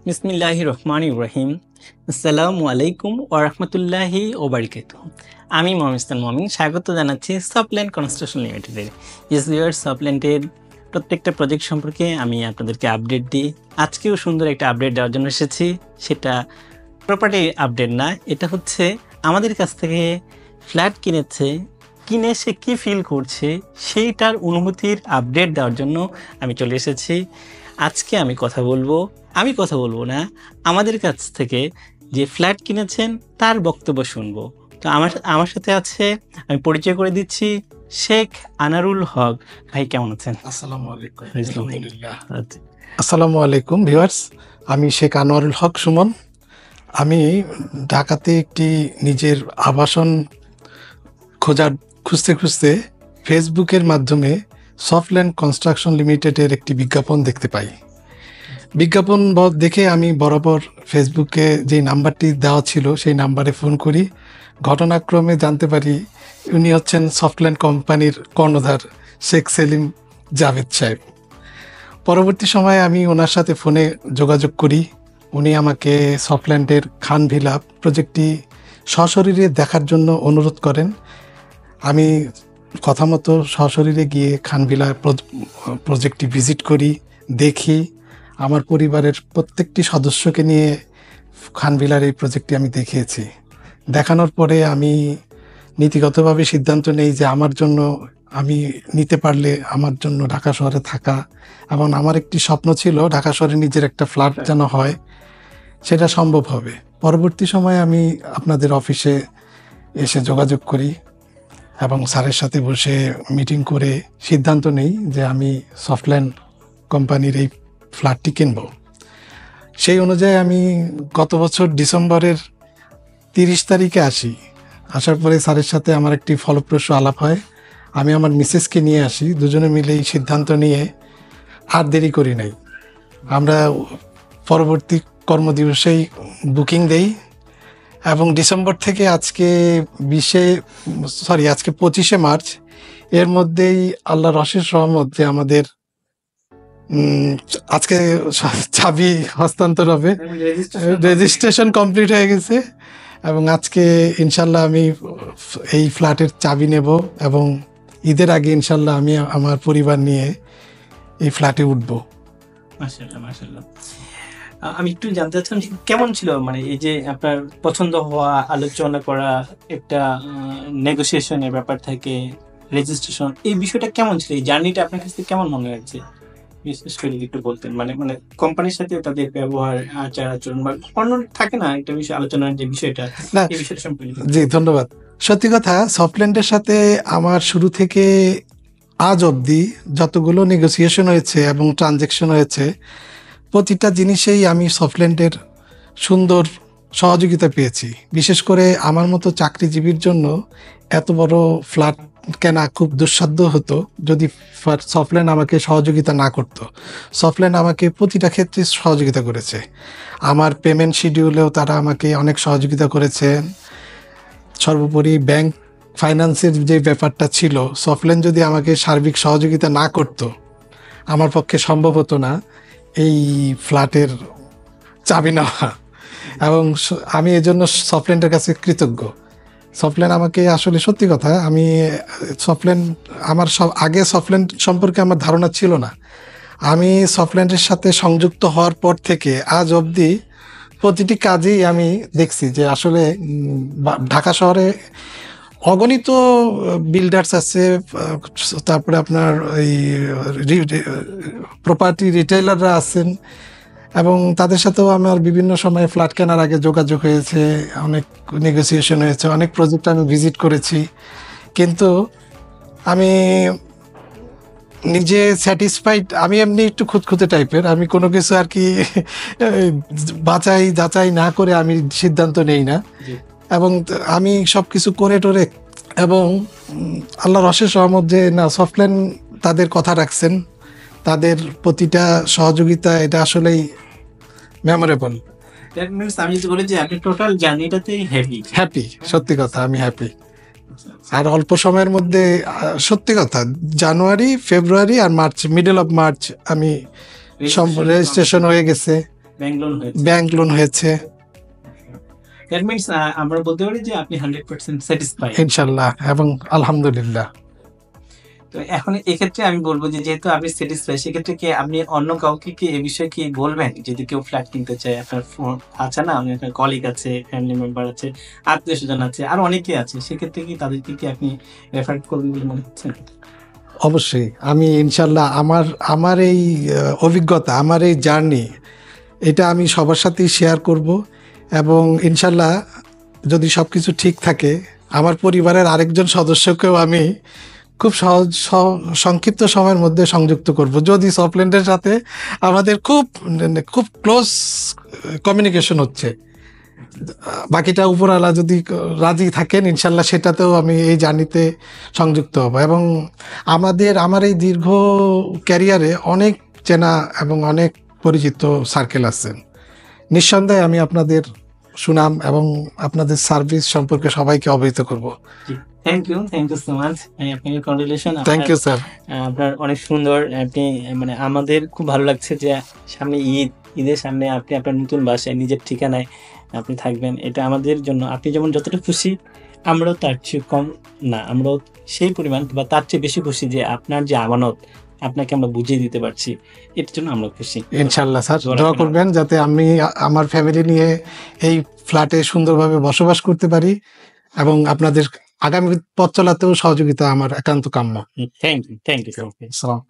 বিসমিল্লাহির রহমানির রহিম। আসসালামু আলাইকুম ওয়া রাহমাতুল্লাহি ওয়া বারাকাতুহু। আমি মোহাম্মদ ইসলাম মমিন স্বাগত জানাচ্ছি সফটল্যান্ড কনস্ট্রাকশন লিমিটেডের সফটল্যান্ডের প্রত্যেকটা প্রজেক্ট সম্পর্কে আমি আপনাদেরকে আপডেট দিই। আজকেও সুন্দর একটা আপডেট দেওয়ার জন্য এসেছি। সেটা প্রপার্টি আপডেট না, এটা হচ্ছে আমাদের কাছ থেকে ফ্ল্যাট কিনে সে কী ফিল করছে সেইটার অনুভূতির আপডেট দেওয়ার জন্য আমি চলে এসেছি। আজকে আমি কথা বলবো না, আমাদের কাছ থেকে যে ফ্ল্যাট কিনেছেন তার বক্তব্য শুনবো। তো আমার সাথে আছে, আমি পরিচয় করে দিচ্ছি, শেখ আনারুল হক ভাই। কেমন আছেন? আসসালামু আলাইকুম। আসসালামু আলাইকুম ভিউয়ার্স, আমি শেখ আনোয়ারুল হক সুমন। আমি ঢাকাতে একটি নিজের আবাসন খুঁজতে ফেসবুকের মাধ্যমে সফটল্যান্ড কনস্ট্রাকশন লিমিটেডের একটি বিজ্ঞাপন দেখতে পাই। বিজ্ঞাপন দেখে আমি বরাবর ফেসবুকে যে নাম্বারটি দেওয়া ছিল সেই নাম্বারে ফোন করি। ঘটনাক্রমে জানতে পারি উনি হচ্ছেন সফটল্যান্ড কোম্পানির কর্ণধার শেখ সেলিম জাভেদ সাহেব। পরবর্তী সময়ে আমি ওনার সাথে ফোনে যোগাযোগ করি। উনি আমাকে সফটল্যান্ডের খান ভিলা প্রজেক্টটি সশরীরে দেখার জন্য অনুরোধ করেন। আমি কথা মতো সশরীরে গিয়ে খান ভিলা প্রজেক্টটি ভিজিট করি, দেখি। আমার পরিবারের প্রত্যেকটি সদস্যকে নিয়ে খান ভিলার এই প্রজেক্টটি আমি দেখিয়েছি। দেখানোর পরে আমি নীতিগতভাবে সিদ্ধান্ত নেই যে আমি নিতে পারলে আমার জন্য ঢাকা শহরে থাকা, এবং আমার একটি স্বপ্ন ছিল ঢাকা শহরে নিজের একটা ফ্ল্যাট যেন হয়, সেটা সম্ভব হবে। পরবর্তী সময়ে আমি আপনাদের অফিসে এসে যোগাযোগ করি এবং স্যারের সাথে বসে মিটিং করে সিদ্ধান্ত নেই যে আমি সফটল্যান্ড কোম্পানির এই ফ্ল্যাটটি কিনব। সেই অনুযায়ী আমি গত বছর ডিসেম্বরের 30 তারিখে আসার পরে স্যারের সাথে আমার একটি ফলপ্রসূ আলাপ হয়। আমি আমার মিসেসকে নিয়ে আসি, দুজনে মিলে এই সিদ্ধান্ত নিয়ে আর দেরি করি নাই। আমরা পরবর্তী কর্মদিবসেই বুকিং দেই এবং ডিসেম্বর থেকে আজকে 25শে মার্চ, এর মধ্যেই আল্লাহর অশেষ রহমত যে আমাদের আজকে চাবি হস্তান্তর হবে, রেজিস্ট্রেশন কমপ্লিট হয়ে গেছে এবং আজকে ইনশাল্লাহ আমি এই ফ্ল্যাটের চাবি নেব এবং ঈদের আগে ইনশাল্লাহ আমি আমার পরিবার নিয়ে এই ফ্ল্যাটে উঠব। মাশাআল্লাহ মাশাআল্লাহ। আমি একটু জানতে চাচ্ছিলাম যে কেমন ছিল, মানে এই যে আপনার পছন্দ হওয়া, আলোচনা করা, একটা নেগোসিয়েশনের ব্যাপার থাকে, রেজিস্ট্রেশন, এই বিষয়টা কেমন ছিল? এই জার্নিটা আপনার কাছে কেমন মনে হচ্ছে? বিশেষ করে একটু বলতেন, মানে কোম্পানির সাথে তাদের ব্যবহার, আচার আচরণ বা অন্য থাকে না একটা বিষয় আলোচনার যে বিষয়টা, এই বিষয়টা সম্পর্কে। জি ধন্যবাদ। সত্যি কথা, সফটল্যান্ডের সাথে আমার শুরু থেকে আজ অবধি যতগুলো নেগোসিয়েশন হয়েছে এবং ট্রানজ্যাকশন হয়েছে, প্রতিটা জিনিসেই আমি সফটল্যান্ডের সুন্দর সহযোগিতা পেয়েছি। বিশেষ করে আমার মতো চাকরিজীবীর জন্য এত বড় ফ্ল্যাট কেনা খুব দুঃসাধ্য হতো যদি সফটল্যান্ড আমাকে সহযোগিতা না করতো। সফটল্যান্ড আমাকে প্রতিটা ক্ষেত্রে সহযোগিতা করেছে। আমার পেমেন্ট শিডিউলেও তারা আমাকে অনেক সহযোগিতা করেছেন। সর্বোপরি ব্যাংক ফাইন্যান্সের যে ব্যাপারটা ছিল, সফটল্যান্ড যদি আমাকে সার্বিক সহযোগিতা না করতো আমার পক্ষে সম্ভব হতো না এই ফ্ল্যাটের চাবি নেওয়া। এবং আমি এজন্য সফটল্যান্ডের কাছে কৃতজ্ঞ। সফটল্যান্ড আমাকে আসলে, সত্যি কথা, আগে সফটল্যান্ড সম্পর্কে আমার ধারণা ছিল না। আমি সফটল্যান্ডের সাথে সংযুক্ত হওয়ার পর থেকে আজ অবধি প্রতিটি কাজেই আমি দেখছি যে আসলে ঢাকা শহরে অগণিত বিল্ডার্স আছে, তারপরে আপনার এই প্রপার্টি রিটেইলাররা আছেন, এবং তাদের সাথেও আমার বিভিন্ন সময় ফ্ল্যাট কেনার আগে যোগাযোগ হয়েছে, অনেক নেগোসিয়েশন হয়েছে, অনেক প্রজেক্ট আমি ভিজিট করেছি। কিন্তু আমি নিজে স্যাটিসফাইড, আমি এমনি একটু খুঁতখুঁতে টাইপের, আমি কোনো কিছু আর কি যাচাই না করে আমি সিদ্ধান্ত নেই না, এবং আমি সব কিছু করে টোরে, এবং আল্লাহর অশেষ রহমত যে না, সফটল্যান্ড তাদের কথা রাখছেন, তাদের প্রতিটা সহযোগিতা এটা আসলেই মেমোরেবল। আমি যদি বলি যে আপনি টোটাল জার্নিটাতেই হ্যাপি। সত্যি কথা, আমি হ্যাপি। আর অল্প সময়ের মধ্যে, সত্যি কথা, জানুয়ারি, ফেব্রুয়ারি আর মার্চ, মিডল অফ মার্চ আমি রেজিস্ট্রেশন হয়ে গেছে ব্যাংক লোন হয়েছে। ব্যাংক লোন হয়েছে। দ্যাট মিনস আমরা বলতে পারি যে আপনি 100% স্যাটিসফাইড। ইনশাল্লাহ এবং আলহামদুলিল্লাহ। তো এখন এক্ষেত্রে আমি বলবো যে যেহেতু আপনি স্যাটিসফাই, সেক্ষেত্রে কি আপনি অন্য কাউকে কি এ বিষয়ে কি বলবেন? যদি কেউ ফ্ল্যাট কিনতে চায়, আপনার আছে না, আপনার কলিগ আছে, ফ্যামিলি মেম্বার আছে, আত্মীয় স্বজন আছে, আর অনেকে আছে, সেক্ষেত্রে কি তাদেরকে কি আপনি রেফার করবেন বলে মনে হচ্ছে? অবশ্যই আমি ইনশাল্লাহ আমার আমার এই অভিজ্ঞতা, আমার এই জার্নি, এটা আমি সবার সাথেই শেয়ার করব এবং ইনশাল্লাহ যদি সব কিছু ঠিক থাকে আমার পরিবারের আরেকজন সদস্যকেও আমি খুব সহজ সংক্ষিপ্ত সময়ের মধ্যে সংযুক্ত করব, যদি সফটল্যান্ডের সাথে আমাদের খুব খুব ক্লোজ কমিউনিকেশন হচ্ছে। বাকিটা উপরওয়ালা যদি রাজি থাকেন ইনশাল্লাহ সেটাতেও আমি এই জার্নিতে সংযুক্ত হব। এবং আমার এই দীর্ঘ ক্যারিয়ারে অনেক চেনা এবং অনেক পরিচিত সার্কেল আছেন। নিঃসন্দেহে আমি আপনাদের সুনাম এবং আপনাদের সার্ভিস সম্পর্কে সবাইকে অবহিত করব। Thank you so much. আপনাকে কংগ্রেচুলেশন। Thank you sir. আপনার অনেক সুন্দর, আপনি মানে আমাদের খুব ভালো লাগছে যে সামনে ঈদের সামনে আপনি আপনার নতুন বাসায় নিজের ঠিকানায় আপনি থাকবেন। এটা আমাদের জন্য আপনি যেমন যতটা খুশি, আমরাও তার চেয়ে কম না, আমরাও সেই পরিমাণ বা তার চেয়ে বেশি খুশি যে আপনার যে আমানত আপনাকে আমরা বুঝিয়ে দিতে পারছি, এটার জন্য আমরা খুশি। ইনশাল্লাহ স্যার, দোয়া করবেন যাতে আমি আমার ফ্যামিলি নিয়ে এই ফ্ল্যাটে সুন্দরভাবে বসবাস করতে পারি এবং আপনাদের আগামী পথ চলাতেও সহযোগিতা আমার একান্ত কাম্য। Thank you. আসসালাম।